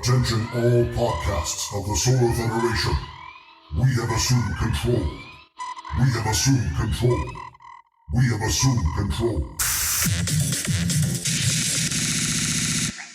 Attention all podcasts of the Solar Federation. We have assumed control. We have assumed control. We have assumed control. The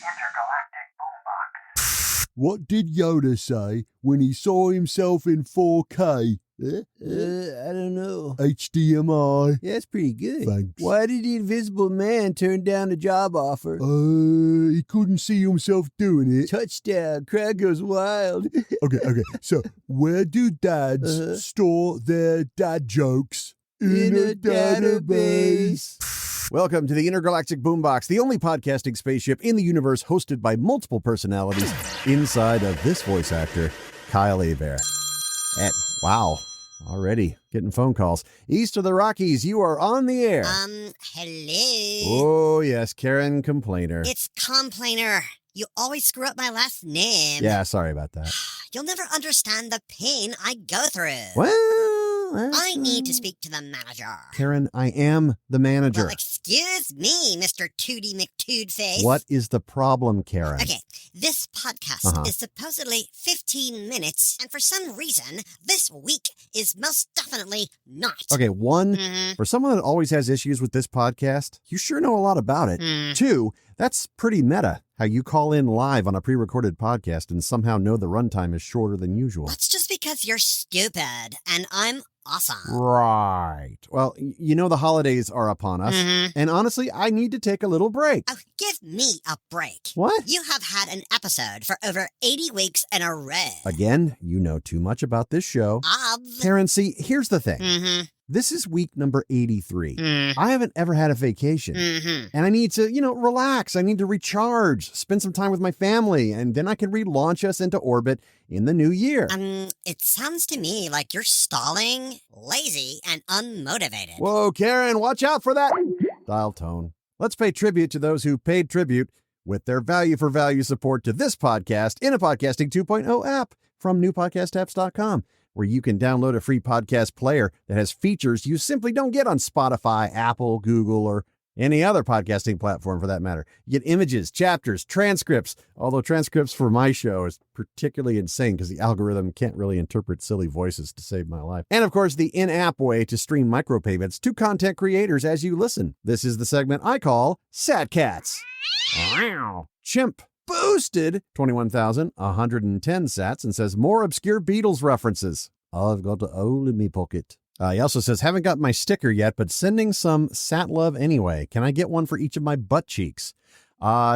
Intergalactic Boombox. What did Yoda say when he saw himself in 4K? I don't know. HDMI. Yeah, that's pretty good. Thanks. Why did the Invisible Man turn down a job offer? He couldn't see himself doing it. Touchdown. Crowd goes wild. Okay. So where do dads store their dad jokes? In a database. Welcome to the Intergalactic Boombox, the only podcasting spaceship in the universe hosted by multiple personalities inside of this voice actor, Kyle Hebert. And wow, already getting phone calls. East of the Rockies, you are on the air. Hello. Oh, yes, Karen Complainer. It's Complainer. You always screw up my last name. Yeah, sorry about that. You'll never understand the pain I go through. I need to speak to the manager. Karen, I am the manager. Well, excuse me, Mr. Tootie McToodface. What is the problem, Karen? Okay, this podcast is supposedly 15 minutes, and for some reason, this week is most definitely not. Okay, one, for someone that always has issues with this podcast, you sure know a lot about it. Two, that's pretty meta, how you call in live on a pre-recorded podcast and somehow know the runtime is shorter than usual. That's just because you're stupid, and I'm awesome. Right. Well, you know the holidays are upon us, and honestly, I need to take a little break. Oh, give me a break. What? You have had an episode for over 80 weeks in a row. Again, you know too much about this show. Obv. Karen, see, here's the thing. This is week number 83. I haven't ever had a vacation. And I need to, relax. I need to recharge, spend some time with my family, and then I can relaunch us into orbit in the new year. It sounds to me like you're stalling, lazy, and unmotivated. Whoa, Karen, watch out for that dial tone. Let's pay tribute to those who paid tribute with their value for value support to this podcast in a Podcasting 2.0 app from newpodcastapps.com. where you can download a free podcast player that has features you simply don't get on Spotify, Apple, Google, or any other podcasting platform for that matter. You get images, chapters, transcripts, although transcripts for my show is particularly insane because the algorithm can't really interpret silly voices to save my life. And of course, the in-app way to stream micropayments to content creators as you listen. This is the segment I call Satcats. Chimp boosted 21,110 sats and says more obscure Beatles references. I've got a hole in me pocket. He also says, haven't got my sticker yet, but sending some sat love anyway. Can I get one for each of my butt cheeks?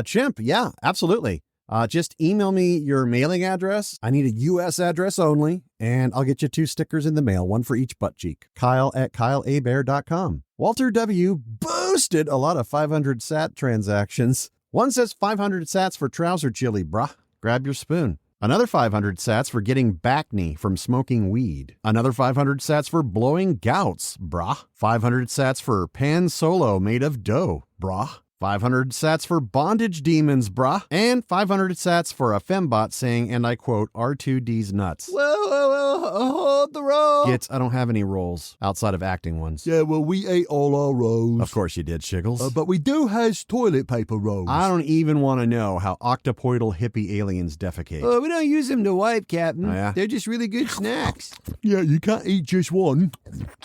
Chimp, yeah, absolutely. Just email me your mailing address. I need a U.S. address only, and I'll get you 2 stickers in the mail, one for each butt cheek. Kyle@KyleAbear.com. Walter W. boosted a lot of 500 sat transactions. One says 500 sats for trouser chili, bruh. Grab your spoon. Another 500 sats for getting back knee from smoking weed. Another 500 sats for blowing gouts, brah. 500 sats for pan solo made of dough, brah. 500 sats for bondage demons, brah. And 500 sats for a fembot saying, and I quote, R2D's nuts. Whoa, hold the roll. Gits, I don't have any roles outside of acting ones. Yeah, well, we ate all our rolls. Of course you did, Shiggles. But we do have toilet paper rolls. I don't even want to know how octopoidal hippie aliens defecate. Oh, we don't use them to wipe, Captain. Oh, yeah? They're just really good snacks. Yeah, you can't eat just one.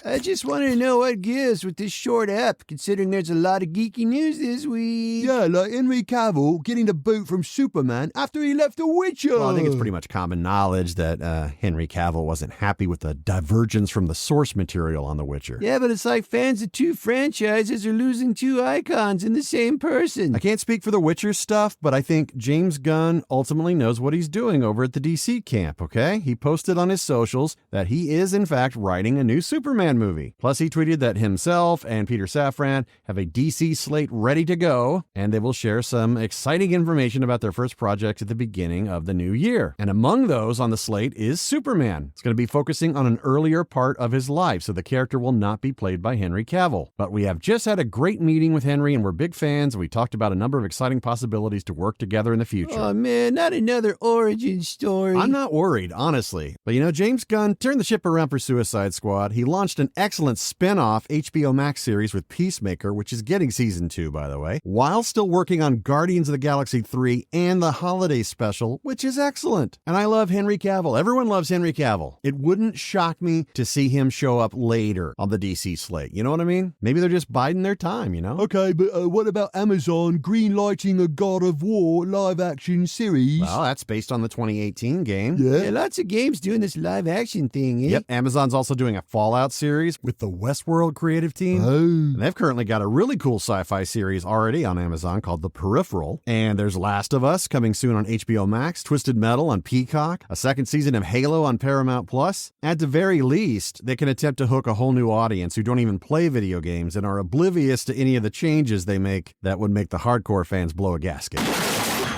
I just wanted to know what gives with this short ep, considering there's a lot of geeky news this week. Yeah, like Henry Cavill getting the boot from Superman after he left The Witcher. Well, I think it's pretty much common knowledge that Henry Cavill wasn't happy with the divergence from the source material on The Witcher. Yeah, but it's like fans of 2 franchises are losing 2 icons in the same person. I can't speak for The Witcher stuff, but I think James Gunn ultimately knows what he's doing over at the DC camp, okay? He posted on his socials that he is, in fact, writing a new Superman movie. Plus, he tweeted that himself and Peter Safran have a DC slate ready to go, and they will share some exciting information about their first project at the beginning of the new year. And among those on the slate is Superman. It's going to be focusing on an earlier part of his life, so the character will not be played by Henry Cavill. But we have just had a great meeting with Henry, and we're big fans. We talked about a number of exciting possibilities to work together in the future. Oh, man, not another origin story. I'm not worried, honestly. But James Gunn turned the ship around for Suicide Squad. He launched an excellent spin-off HBO Max series with Peacemaker, which is getting season 2, by the way. way, while still working on Guardians of the Galaxy 3 and the holiday special, which is excellent. And I love Henry Cavill. Everyone loves Henry Cavill. It wouldn't shock me to see him show up later on the DC slate. You know what I mean? Maybe they're just biding their time, you know? Okay, but what about Amazon greenlighting a God of War live-action series? Well, that's based on the 2018 game. Yeah. Yeah, lots of games doing this live action thing, eh? Yep, Amazon's also doing a Fallout series with the Westworld creative team. Oh. And they've currently got a really cool sci-fi series already on Amazon called The Peripheral. And there's Last of Us coming soon on HBO Max, Twisted Metal on Peacock, a second season of Halo on Paramount Plus. At the very least, they can attempt to hook a whole new audience who don't even play video games and are oblivious to any of the changes they make that would make the hardcore fans blow a gasket.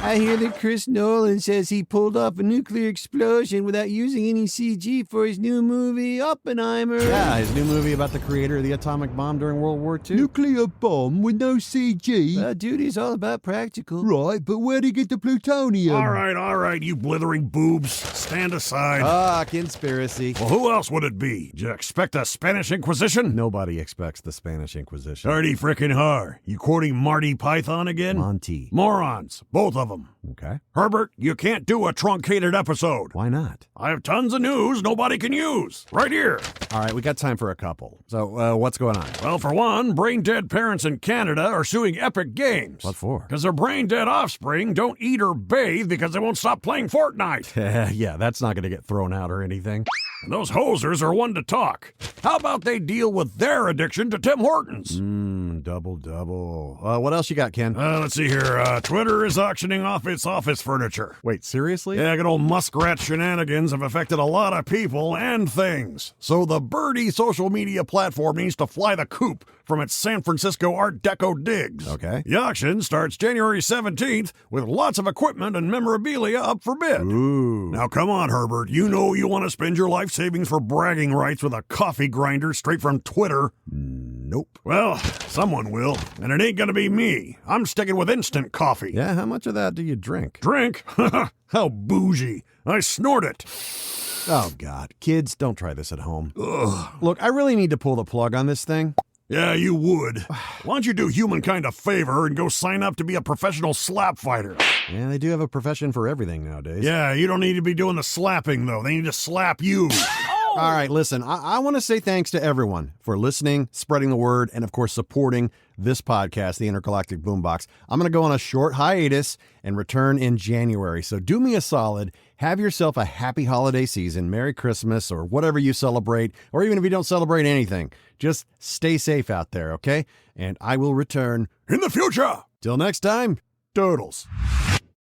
I hear that Chris Nolan says he pulled off a nuclear explosion without using any CG for his new movie, Oppenheimer. Yeah, his new movie about the creator of the atomic bomb during World War II. Nuclear bomb with no CG? Dude, he's all about practical. Right, but where'd he get the plutonium? All right, you blithering boobs. Stand aside. Ah, conspiracy. Well, who else would it be? Did you expect a Spanish Inquisition? Nobody expects the Spanish Inquisition. Hardy frickin' har. You quoting Marty Python again? Monty. Morons. Both of them. Okay. Herbert, you can't do a truncated episode. Why not? I have tons of news nobody can use. Right here. All right, we got time for a couple. So, what's going on? Well, for one, brain-dead parents in Canada are suing Epic Games. What for? Because their brain-dead offspring don't eat or bathe because they won't stop playing Fortnite. Yeah, that's not going to get thrown out or anything. And those hosers are one to talk. How about they deal with their addiction to Tim Hortons? Double. What else you got, Ken? Let's see here. Twitter is auctioning off its office furniture. Wait, seriously? Yeah, good old muskrat shenanigans have affected a lot of people and things. So the Birdie social media platform needs to fly the coop from its San Francisco Art Deco digs. Okay. The auction starts January 17th with lots of equipment and memorabilia up for bid. Ooh. Now come on, Herbert. You know you want to spend your life savings for bragging rights with a coffee grinder straight from Twitter. Nope. Well, someone will, and it ain't gonna be me. I'm sticking with instant coffee. Yeah, how much of that do you drink? Drink? How bougie. I snort it. Oh, God. Kids, don't try this at home. Ugh. Look, I really need to pull the plug on this thing. Yeah, you would. Why don't you do humankind a favor and go sign up to be a professional slap fighter? Yeah, they do have a profession for everything nowadays. Yeah, you don't need to be doing the slapping, though. They need to slap you. All right, listen, I want to say thanks to everyone for listening, spreading the word, and of course supporting this podcast, the Intergalactic Boombox. I'm going to go on a short hiatus and return in January. So do me a solid, have yourself a happy holiday season, Merry Christmas, or whatever you celebrate, or even if you don't celebrate anything, just stay safe out there, okay? And I will return In the future. till next time. Doodles.